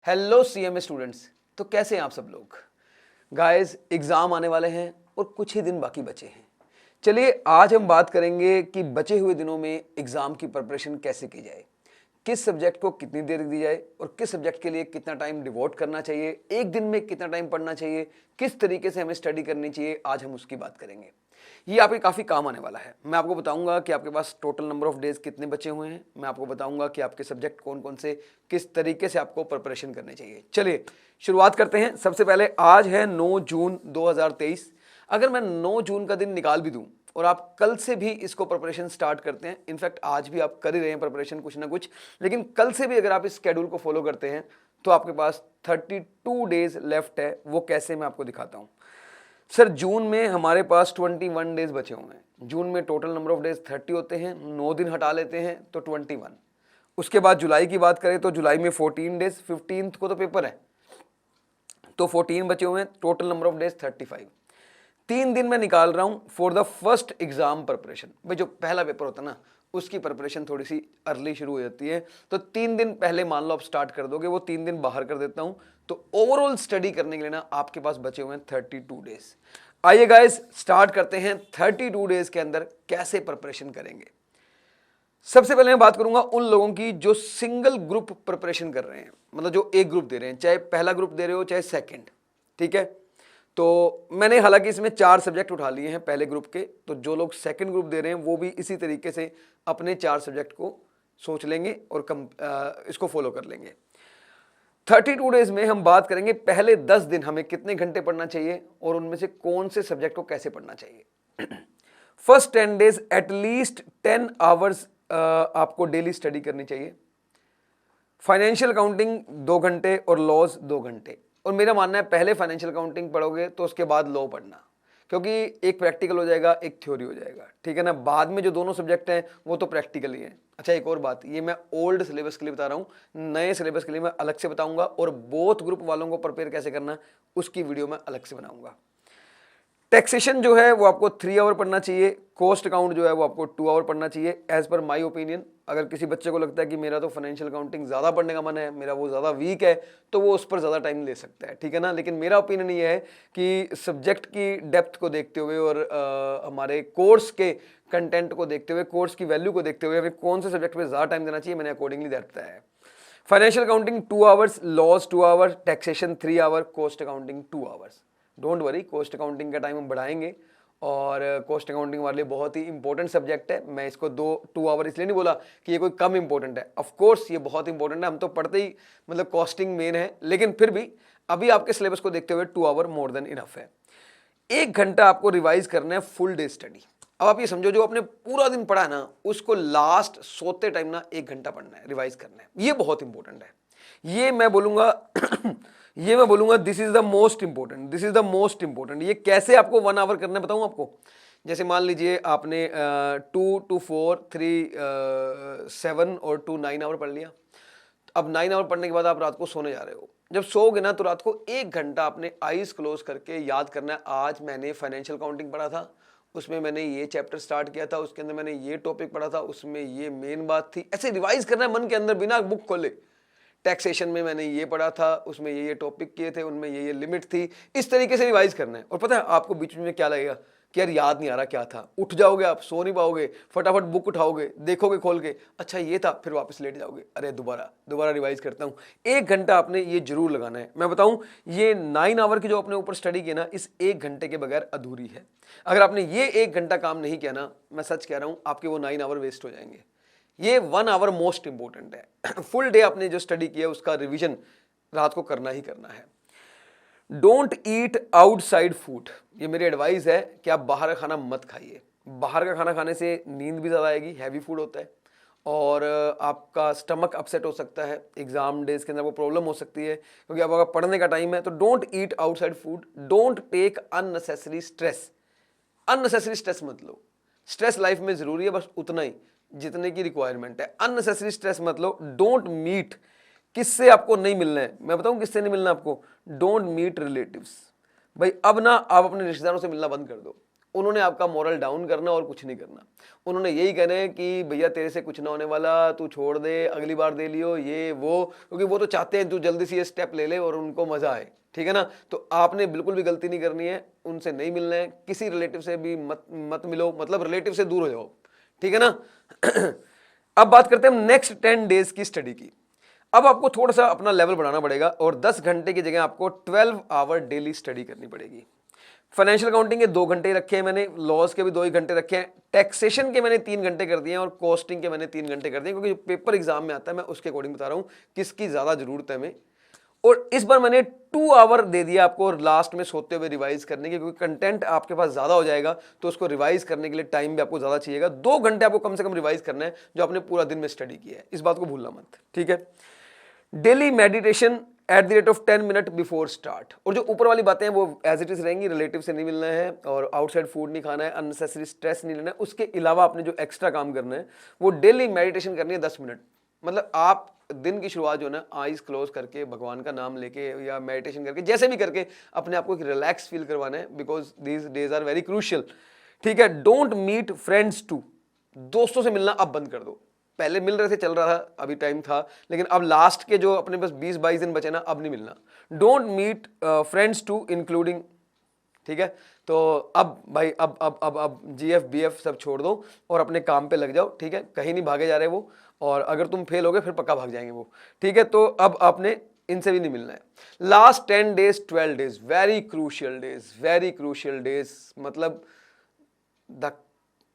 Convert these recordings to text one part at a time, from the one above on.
Hello CMA students. तो कैसे हैं आप सब लोग? गाइस, एग्जाम आने वाले हैं और कुछ ही दिन बाकी बचे हैं। चलिए आज हम बात करेंगे कि बचे हुए दिनों में एग्जाम की प्रिपरेशन कैसे की जाए, किस सब्जेक्ट को कितनी देर दी जाए और किस सब्जेक्ट के लिए कितना टाइम डिवोट करना चाहिए, एक दिन में कितना टाइम पढ़ना चाहिए, किस तरीके से हमें स्टडी करनी चाहिए। आज हम उसकी बात करेंगे। ये आपके काफ़ी काम आने वाला है। मैं आपको बताऊंगा कि आपके पास टोटल नंबर ऑफ डेज कितने बचे हुए हैं। मैं आपको बताऊंगा कि आपके सब्जेक्ट कौन कौन से, किस तरीके से आपको प्रिपरेशन करनी चाहिए। चलिए शुरुआत करते हैं। सबसे पहले आज है 9 जून 2023। अगर मैं 9 जून का दिन निकाल भी दूं और आप कल से भी इसको प्रिपरेशन स्टार्ट करते हैं, इनफैक्ट आज भी आप कर ही रहे हैं प्रिपरेशन कुछ ना कुछ, लेकिन कल से भी अगर आप इस शेड्यूल को फॉलो करते हैं तो आपके पास 32 डेज लेफ्ट है। वो कैसे, मैं आपको दिखाता हूं। सर, जून में हमारे पास 21 डेज बचे हुए हैं। जून में टोटल नंबर ऑफ डेज 30 होते हैं, 9 दिन हटा लेते हैं तो 21। उसके बाद जुलाई की बात करें तो जुलाई में 14 डेज, 15 को तो पेपर है तो 14 बचे हुए हैं। Total number of days 35। 3 दिन मैं निकाल रहा हूं for the first exam preparation. भाई जो पहला पेपर होता है ना, उसकी प्रिपरेशन थोड़ी सी अर्ली शुरू हो जाती है, तो 3 दिन पहले मान लो आप स्टार्ट कर दोगे, वो 3 दिन बाहर कर देता हूं। तो ओवरऑल स्टडी करने के लिए ना आपके पास बचे हुए हैं 32 डेज। आइए गाइस स्टार्ट करते हैं 32 डेज के अंदर कैसे प्रिपरेशन करेंगे। सबसे पहले मैं बात करूंगा उन लोगों की जो सिंगल ग्रुप प्रिपरेशन कर रहे हैं, मतलब जो एक ग्रुप दे रहे हैं, चाहे पहला ग्रुप दे रहे हो चाहे सेकंड। ठीक है, तो मैंने हालांकि इसमें 4 सब्जेक्ट उठा लिए हैं पहले ग्रुप के, तो जो लोग सेकंड ग्रुप दे रहे हैं वो भी इसी तरीके से अपने 4 सब्जेक्ट को सोच लेंगे और इसको फॉलो कर लेंगे। 32 डेज में हम बात करेंगे पहले 10 दिन हमें कितने घंटे पढ़ना चाहिए और उनमें से कौन से सब्जेक्ट को कैसे पढ़ना चाहिए। फर्स्ट 10 डेज एटलीस्ट 10 आवर्स आपको डेली स्टडी करनी चाहिए। फाइनेंशियल अकाउंटिंग 2 घंटे और लॉज 2 घंटे। और मेरा मानना है पहले फाइनेंशियल अकाउंटिंग पढ़ोगे तो उसके बाद लॉ पढ़ना, क्योंकि एक प्रैक्टिकल हो जाएगा एक थ्योरी हो जाएगा। ठीक है ना, बाद में जो दोनों सब्जेक्ट हैं वो तो प्रैक्टिकल ही है। अच्छा, एक और बात, ये मैं ओल्ड सिलेबस के लिए बता रहा हूँ, नए सिलेबस के लिए मैं अलग से बताऊंगा, और बोथ ग्रुप वालों को प्रिपेयर कैसे करना उसकी वीडियो मैं अलग से बनाऊंगा। टैक्सेशन जो है वो आपको 3 आवर पढ़ना चाहिए। कॉस्ट अकाउंट जो है वो आपको 2 आवर पढ़ना चाहिए एज पर माय ओपिनियन। अगर किसी बच्चे को लगता है कि मेरा तो फाइनेंशियल अकाउंटिंग ज़्यादा पढ़ने का मन है, मेरा वो ज़्यादा वीक है, तो वो उस पर ज़्यादा टाइम ले सकता है। ठीक है ना, लेकिन मेरा ओपिनियन ये है कि सब्जेक्ट की डेप्थ को देखते हुए और हमारे कोर्स के कंटेंट को देखते हुए, कोर्स की वैल्यू को देखते हुए हमें कौन से सब्जेक्ट पर ज़्यादा टाइम देना चाहिए, मैंने अकॉर्डिंगली दैट बताया है। Financial accounting 2 hours, laws 2 hour, taxation 3 hour, cost accounting 2 hours. Don't worry, cost accounting का टाइम हम बढ़ाएंगे और कॉस्ट अकाउंटिंग हमारे लिए बहुत ही इंपॉर्टेंट सब्जेक्ट है। मैं इसको 2 आवर इसलिए नहीं बोला कि ये कोई कम इंपॉर्टेंट है, ऑफ कोर्स ये बहुत इंपॉर्टेंट है, हम तो पढ़ते ही मतलब कॉस्टिंग मेन है, लेकिन फिर भी अभी आपके सिलेबस को देखते हुए 2 आवर मोर देन इनफ है। 1 घंटा आपको रिवाइज करना है, फुल डे स्टडी। अब आप ये समझो जो आपने पूरा दिन पढ़ा है ना, उसको लास्ट सोते टाइम ना 1 घंटा पढ़ना है, रिवाइज करना है। ये बहुत इंपॉर्टेंट है। ये मैं बोलूंगा this is the most important, this is the most important. ये कैसे आपको 1 आवर करना है बताऊं आपको। जैसे मान लीजिए आपने 2 to 4, 3 7 और 2 9 आवर पढ़ लिया। अब 9 आवर पढ़ने के बाद आप रात को सोने जा रहे हो। जब सोओगे ना तो रात को 1 घंटा अपने आईज क्लोज करके याद करना है, आज मैंने फाइनेंशियल अकाउंटिंग पढ़ा था, उसमें मैंने ये चैप्टर स्टार्ट किया था, उसके अंदर मैंने ये टॉपिक पढ़ा था, उसमें ये मेन बात थी। ऐसे रिवाइज करना है मन के अंदर बिना बुक खोले। टैक्सेशन में मैंने ये पढ़ा था, उसमें ये टॉपिक किए थे, उनमें ये लिमिट थी। इस तरीके से रिवाइज करना है। और पता है आपको बीच में क्या लगेगा कि यार याद नहीं आ रहा क्या था, उठ जाओगे आप, सो नहीं पाओगे, फटाफट बुक उठाओगे, देखोगे खोल के, अच्छा ये था, फिर वापस लेट जाओगे, अरे दोबारा रिवाइज करता हूँ। 1 घंटा आपने ये जरूर लगाना है। मैं बताऊं, ये 9 आवर की जो अपने ऊपर स्टडी की ना, इस 1 घंटे के बगैर अधूरी है। अगर आपने ये 1 घंटा काम नहीं किया ना, मैं सच कह रहा हूं, आपके वो 9 आवर वेस्ट हो जाएंगे। ये 1 आवर मोस्ट इंपॉर्टेंट है। फुल डे आपने जो स्टडी किया उसका रिवीजन रात को करना ही करना है। डोंट ईट आउटसाइड फूड, ये मेरी एडवाइस है कि आप बाहर का खाना मत खाइए। बाहर का खाना खाने से नींद भी ज़्यादा आएगी, हैवी फूड होता है, और आपका स्टमक अपसेट हो सकता है। एग्जाम डेज के अंदर वो प्रॉब्लम हो सकती है, क्योंकि अब अगर पढ़ने का टाइम है तो don't eat outside food. Don't take unnecessary stress, unnecessary stress मत लो। स्ट्रेस लाइफ में जरूरी है, बस उतना ही जितने की रिक्वायरमेंट है। अननेसेसरी स्ट्रेस मत लो। डोंट मीट, किससे आपको नहीं मिलना है, मैं बताऊं किससे नहीं मिलना आपको। Don't meet relatives. भाई अब ना आप अपने रिश्तेदारों से मिलना बंद कर दो। उन्होंने आपका मोरल डाउन करना और कुछ नहीं करना। उन्होंने यही कहना है कि भैया तेरे से कुछ ना होने वाला, तू छोड़ दे, अगली बार दे लियो, ये वो, क्योंकि वो तो चाहते हैं तू जल्दी से ये स्टेप ले ले और उनको मजा आए, ठीक है ना। तो आपने बिल्कुल भी गलती नहीं करनी है, उनसे नहीं मिलना है, किसी रिलेटिव से भी मत मिलो, मतलब रिलेटिव से दूर हो जाओ, ठीक है ना। अब बात करते हैं हम नेक्स्ट 10 डेज की स्टडी की। अब आपको थोड़ा सा अपना लेवल बढ़ाना पड़ेगा और 10 घंटे की जगह आपको 12 आवर डेली स्टडी करनी पड़ेगी। फाइनेंशियल अकाउंटिंग के 2 घंटे रखे हैं मैंने, लॉस के भी 2 ही घंटे रखे हैं, टैक्सेशन के मैंने 3 घंटे कर दिए हैं और कॉस्टिंग के मैंने 3 घंटे कर दिए, क्योंकि जो पेपर एग्जाम में आता है मैं उसके अकॉर्डिंग बता रहा हूं किसकी ज्यादा जरूरत है हमें। और इस बार मैंने 2 आवर दे दिया आपको लास्ट में सोते हुए रिवाइज करने के, क्योंकि कंटेंट आपके पास ज्यादा हो जाएगा तो उसको रिवाइज करने के लिए टाइम भी आपको ज्यादा चाहिएगा। 2 घंटे आपको कम से कम रिवाइज करना है जो आपने पूरा दिन में स्टडी किया है, इस बात को भूलना मत, ठीक है। Daily meditation at the rate of 10 minute before start, और जो ऊपर वाली बातें हैं वो एज इट इज रहेंगी, रिलेटिव से नहीं मिलना है और आउटसाइड फूड नहीं खाना है, अननेसेसरी स्ट्रेस नहीं लेना है। उसके अलावा आपने जो एक्स्ट्रा काम करना है वो डेली मेडिटेशन करनी है 10 मिनट। मतलब आप दिन की शुरुआत जो है ना आईज क्लोज करके भगवान का नाम लेके या मेडिटेशन करके जैसे भी करके अपने आप को एक रिलैक्स फील करवाना है, because these days are very crucial, ठीक है। डोंट मीट फ्रेंड्स टू, दोस्तों से मिलना अब बंद कर दो। पहले मिल रहे थे, चल रहा था, अभी टाइम था, लेकिन अब लास्ट के जो अपने पास 20-22 दिन बचे ना, अब नहीं मिलना। Don't meet friends too including, ठीक है। तो अब भाई अब जीएफ बीएफ सब छोड़ दो और अपने काम पे लग जाओ, ठीक है। कहीं नहीं भागे जा रहे वो, और अगर तुम फेल हो गए फिर पक्का भाग जाएंगे वो, ठीक है। तो अब आपने इनसे भी नहीं मिलना है। Last 10 days 12 days very crucial days, very crucial days, मतलब धक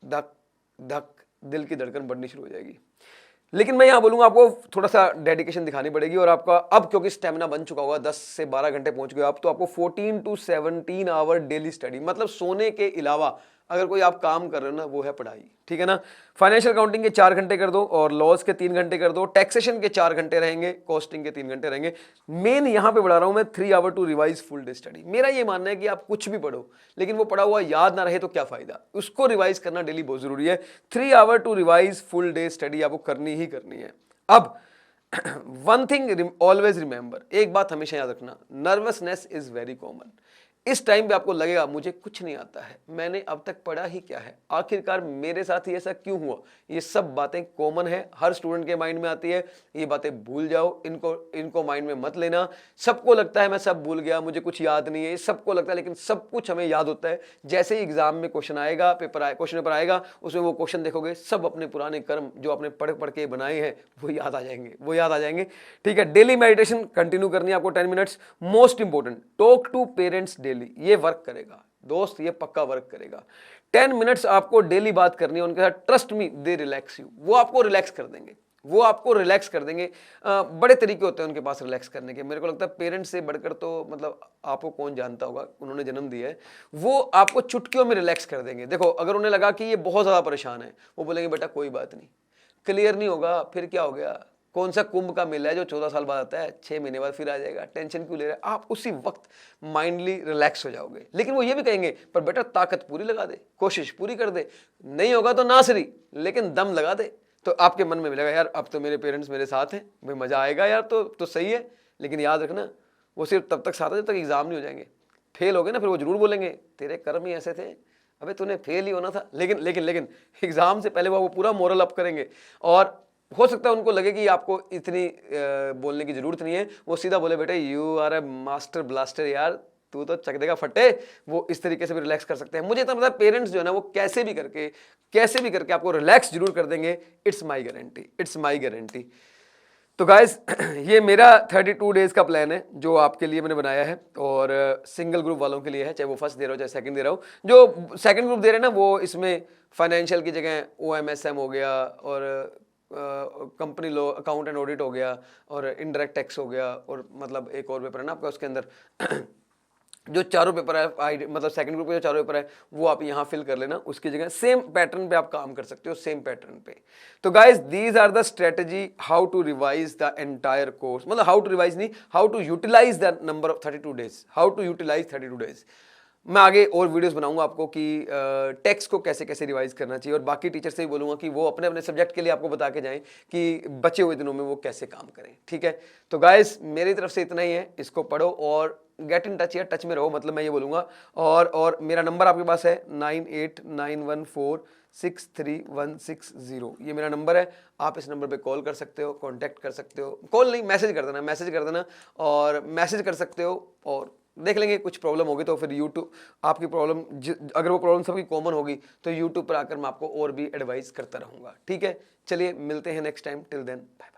धक धक दिल की धड़कन बढ़नी शुरू हो जाएगी। लेकिन मैं यहां बोलूंगा आपको थोड़ा सा डेडिकेशन दिखानी पड़ेगी, और आपका अब क्योंकि स्टेमिना बन चुका होगा, 10 से 12 घंटे पहुंच गए आप, तो आपको 14 to 17 आवर डेली स्टडी, मतलब सोने के अलावा अगर कोई आप काम कर रहे हो ना वो है पढ़ाई, ठीक है ना। फाइनेंशियल अकाउंटिंग के 4 घंटे कर दो और लॉस के 3 घंटे कर दो, टैक्सेशन के 4 घंटे रहेंगे, कॉस्टिंग के 3 घंटे रहेंगे। मेन यहां पे बढ़ा रहा हूं मैं 3 hour to revise full day study. मेरा ये मानना है कि आप कुछ भी पढ़ो लेकिन वो पढ़ा हुआ याद ना रहे तो क्या फायदा, उसको रिवाइज करना डेली बहुत जरूरी है। 3 hour to revise full day study आपको करनी ही करनी है। अब वन थिंग ऑलवेज रिमेंबर, एक बात हमेशा याद रखना, नर्वसनेस इज वेरी कॉमन। इस टाइम पे आपको लगेगा मुझे कुछ नहीं आता है, मैंने अब तक पढ़ा ही क्या है, आखिरकार मेरे साथ ही ऐसा क्यों हुआ। ये सब बातें कॉमन है, हर स्टूडेंट के माइंड में आती है। ये बातें भूल जाओ, इनको माइंड में मत लेना। सबको लगता है मैं सब भूल गया, मुझे कुछ याद नहीं है, सबको लगता है, लेकिन सब कुछ हमें याद होता है। जैसे ही एग्जाम में क्वेश्चन आएगा, क्वेश्चन पेपर आएगा, उसमें वो क्वेश्चन देखोगे, सब अपने पुराने कर्म जो आपने पढ़ पढ़ के बनाए हैं वो याद आ जाएंगे, वो याद आ जाएंगे, ठीक है। डेली मेडिटेशन कंटिन्यू करनी है आपको 10 minutes. Most important, talk to parents daily, ये वर्क करेगा दोस्त, ये पक्का वर्क करेगा। 10 मिनट्स आपको डेली बात करनी है उनके साथ, trust me they relax you, वो आपको रिलैक्स कर देंगे, वो आपको रिलैक्स कर देंगे। बड़े तरीके होते हैं उनके पास रिलैक्स करने के, मेरे को लगता है पेरेंट्स से बढ़कर तो मतलब आपको कौन जानता होगा, उन्होंने जन्म दिया है, वो आपको चुटकियों में रिलैक्स कर देंगे। देखो अगर उन्हें लगा कि ये बहुत ज्यादा परेशान है, वो बोलेंगे बेटा कोई बात नहीं, क्लियर नहीं होगा फिर क्या हो गया, कौन सा कुंभ का मेला है जो 14 साल बाद आता है, 6 महीने बाद फिर आ जाएगा, टेंशन क्यों ले रहे हैं। आप उसी वक्त माइंडली रिलैक्स हो जाओगे। लेकिन वो ये भी कहेंगे पर बेटा ताकत पूरी लगा दे, कोशिश पूरी कर दे, नहीं होगा तो ना सही लेकिन दम लगा दे। तो आपके मन में मिलेगा यार अब तो मेरे पेरेंट्स मेरे साथ हैं, भाई मजा आएगा यार, तो सही है। लेकिन याद रखना वो सिर्फ तब तक साथ है जब तक एग्जाम नहीं हो जाएंगे। फेल हो गए ना फिर वो जरूर बोलेंगे तेरे कर्म ही ऐसे थे, अबे तूने फेल ही होना था। लेकिन एग्जाम से पहले वो पूरा मोरल अप करेंगे, और हो सकता है उनको लगे कि आपको इतनी बोलने की जरूरत नहीं है, वो सीधा बोले बेटे you are a master blaster यार, तू तो चक देगा फटे। वो इस तरीके से भी रिलैक्स कर सकते हैं। मुझे इतना पता है पेरेंट्स जो है ना वो कैसे भी करके आपको रिलैक्स जरूर कर देंगे। It's my guarantee, it's my guarantee. तो गाइज ये मेरा 32 डेज का प्लान है जो आपके लिए मैंने बनाया है, और सिंगल ग्रुप वालों के लिए है, चाहे वो फर्स्ट दे रहा हो चाहे सेकंड दे रहा हो। जो सेकंड ग्रुप दे रहे हैं ना वो इसमें फाइनेंशियल की जगह OMSM हो गया, और company law, account and audit हो गया, और इनडायरेक्ट टैक्स हो गया, और मतलब एक और पेपर है ना आपका उसके अंदर जो चारों पेपर है, मतलब सेकंड ग्रुप के जो चारों पेपर है वो आप यहाँ फिल कर लेना, उसकी जगह सेम पैटर्न पे आप काम कर सकते हो, सेम पैटर्न पे। तो guys these are the strategy how to revise the entire course, मतलब हाउ टू रिवाइज नहीं, how to utilise the number of 32 days, how to utilise 32 days. मैं आगे और वीडियोस बनाऊंगा आपको कि टेक्स्ट को कैसे कैसे रिवाइज करना चाहिए, और बाकी टीचर से भी बोलूंगा कि वो अपने अपने सब्जेक्ट के लिए आपको बता के जाएं कि बचे हुए दिनों में वो कैसे काम करें। ठीक है, तो गाइस मेरी तरफ से इतना ही है, इसको पढ़ो और गेट इन टच, या टच में रहो, मतलब मैं ये बोलूंगा। और मेरा नंबर आपके पास है 9891463160, ये मेरा नंबर है। आप इस नंबर पे कॉल कर सकते हो, कांटेक्ट कर सकते हो, कॉल नहीं मैसेज कर देना, मैसेज कर देना, और मैसेज कर सकते हो, और देख लेंगे। कुछ प्रॉब्लम होगी तो फिर यूट्यूब आपकी प्रॉब्लम, अगर वो प्रॉब्लम सबकी कॉमन होगी तो यूट्यूब पर आकर मैं आपको और भी एडवाइस करता रहूंगा। ठीक है, चलिए मिलते हैं next time, till then bye.